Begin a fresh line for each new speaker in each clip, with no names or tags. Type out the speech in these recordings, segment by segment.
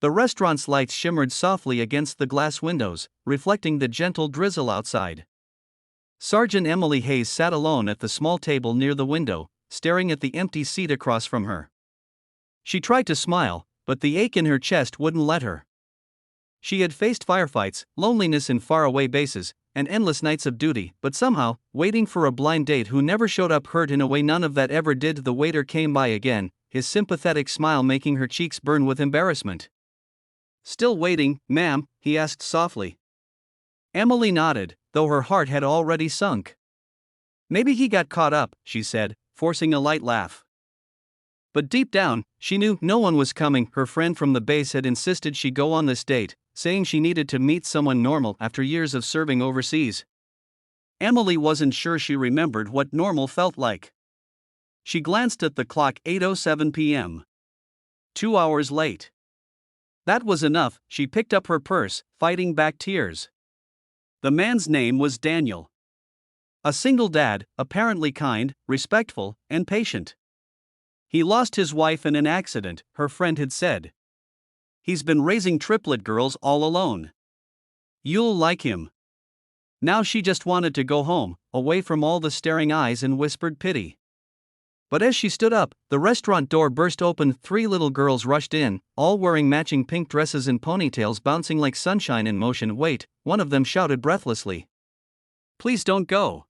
The restaurant's lights shimmered softly against the glass windows, reflecting the gentle drizzle outside. Sergeant Emily Hayes sat alone at the small table near the window, staring at the empty seat across from her. She tried to smile, but the ache in her chest wouldn't let her. She had faced firefights, loneliness in faraway bases, and endless nights of duty, but somehow, waiting for a blind date who never showed up hurt in a way none of that ever did. The waiter came by again, his sympathetic smile making her cheeks burn with embarrassment. "Still waiting, ma'am?" he asked softly. Emily nodded, though her heart had already sunk. "Maybe he got caught up," she said, forcing a light laugh. But deep down, she knew no one was coming. Her friend from the base had insisted she go on this date, saying she needed to meet someone normal after years of serving overseas. Emily wasn't sure she remembered what normal felt like. She glanced at the clock. 8:07 p.m. 2 hours late. That was enough. She picked up her purse, fighting back tears. The man's name was Daniel. A single dad, apparently kind, respectful, and patient. He lost his wife in an accident, her friend had said. He's been raising triplet girls all alone. You'll like him. Now she just wanted to go home, away from all the staring eyes and whispered pity. But as she stood up, the restaurant door burst open. 3 little girls rushed in, all wearing matching pink dresses and ponytails bouncing like sunshine in motion. "Wait," one of them shouted breathlessly. "Please don't go."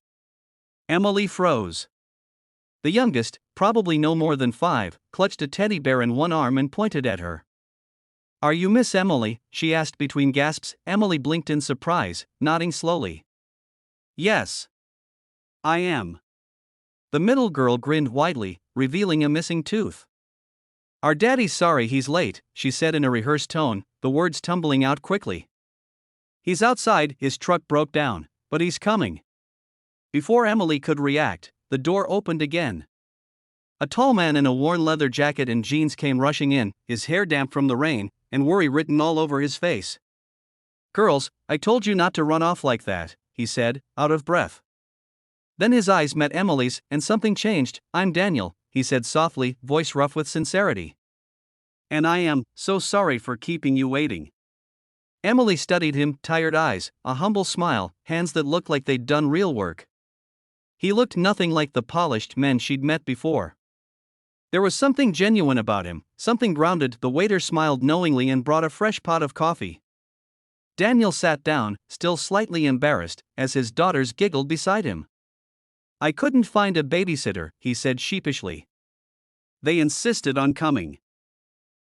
Emily froze. The youngest, probably no more than 5, clutched a teddy bear in one arm and pointed at her. "Are you Miss Emily?" she asked between gasps. Emily blinked in surprise, nodding slowly. "Yes. I am." The middle girl grinned widely, revealing a missing tooth. "Our daddy's sorry he's late," she said in a rehearsed tone, the words tumbling out quickly. "He's outside, his truck broke down, but he's coming." Before Emily could react, the door opened again. A tall man in a worn leather jacket and jeans came rushing in, his hair damp from the rain, and worry written all over his face. "Girls, I told you not to run off like that," he said, out of breath. Then his eyes met Emily's, and something changed. "I'm Daniel," he said softly, voice rough with sincerity. "And I am so sorry for keeping you waiting." Emily studied him, tired eyes, a humble smile, hands that looked like they'd done real work. He looked nothing like the polished men she'd met before. There was something genuine about him, something grounded. The waiter smiled knowingly and brought a fresh pot of coffee. Daniel sat down, still slightly embarrassed, as his daughters giggled beside him. "I couldn't find a babysitter," he said sheepishly. "They insisted on coming.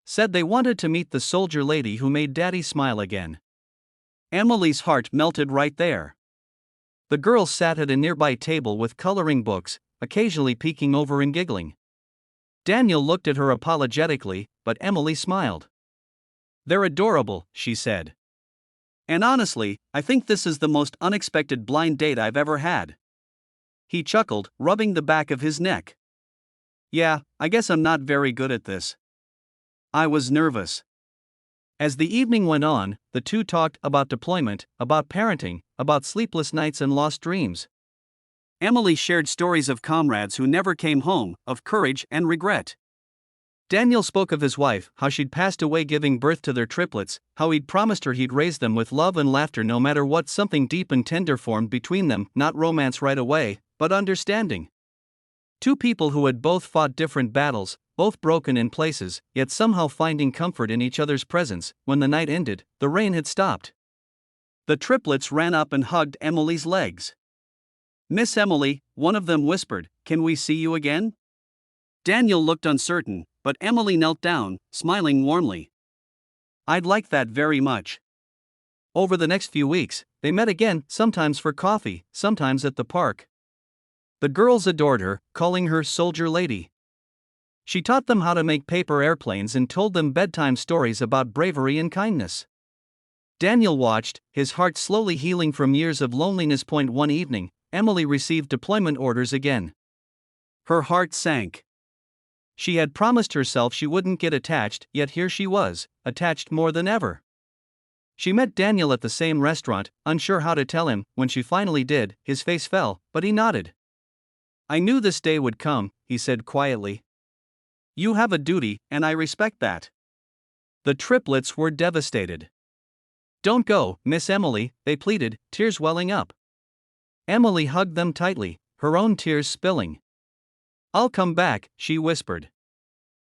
Said they wanted to meet the soldier lady who made Daddy smile again." Emily's heart melted right there. The girls sat at a nearby table with coloring books, occasionally peeking over and giggling. Daniel looked at her apologetically, but Emily smiled. "They're adorable," she said. "And honestly, I think this is the most unexpected blind date I've ever had." He chuckled, rubbing the back of his neck. "Yeah, I guess I'm not very good at this. I was nervous." As the evening went on, the two talked about deployment, about parenting, about sleepless nights and lost dreams. Emily shared stories of comrades who never came home, of courage and regret. Daniel spoke of his wife, how she'd passed away giving birth to their triplets, how he'd promised her he'd raise them with love and laughter no matter what. Something deep and tender formed between them, not romance right away, but understanding. Two people who had both fought different battles, both broken in places, yet somehow finding comfort in each other's presence. When the night ended, the rain had stopped. The triplets ran up and hugged Emily's legs. "Miss Emily," one of them whispered, "can we see you again?" Daniel looked uncertain, but Emily knelt down, smiling warmly. "I'd like that very much." Over the next few weeks, they met again, sometimes for coffee, sometimes at the park. The girls adored her, calling her Soldier Lady. She taught them how to make paper airplanes and told them bedtime stories about bravery and kindness. Daniel watched, his heart slowly healing from years of loneliness. One evening, Emily received deployment orders again. Her heart sank. She had promised herself she wouldn't get attached, yet here she was, attached more than ever. She met Daniel at the same restaurant, unsure how to tell him. When she finally did, his face fell, but he nodded. "I knew this day would come," he said quietly. "You have a duty, and I respect that. The triplets were devastated. "Don't go, Miss Emily," they pleaded, tears welling up. Emily hugged them tightly, her own tears spilling. "I'll come back," she whispered.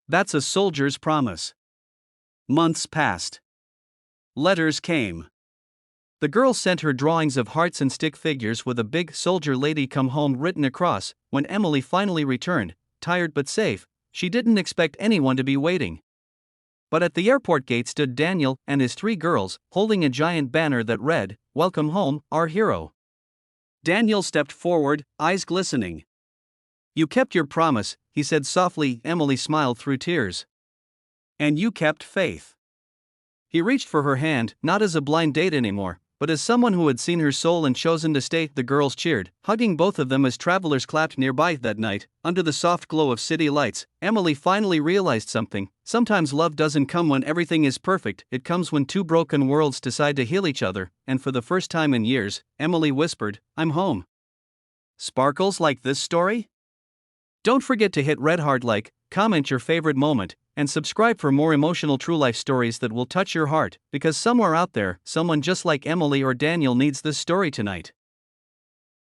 "That's a soldier's promise." Months passed. Letters came. The girl sent her drawings of hearts and stick figures with a big "soldier lady come home" written across. When Emily finally returned, tired but safe, she didn't expect anyone to be waiting. But at the airport gate stood Daniel and his 3 girls, holding a giant banner that read, "Welcome home, our hero." Daniel stepped forward, eyes glistening. "You kept your promise," he said softly. Emily smiled through tears. "And you kept faith." He reached for her hand, not as a blind date anymore, but as someone who had seen her soul and chosen to stay. The girls cheered, hugging both of them as travelers clapped nearby. That night, under the soft glow of city lights, Emily finally realized something. Sometimes love doesn't come when everything is perfect, it comes when 2 broken worlds decide to heal each other, and for the first time in years, Emily whispered, "I'm home." Sparkles like this story? Don't forget to hit red heart like, comment your favorite moment, and subscribe for more emotional true life stories that will touch your heart, because somewhere out there, someone just like Emily or Daniel needs this story tonight.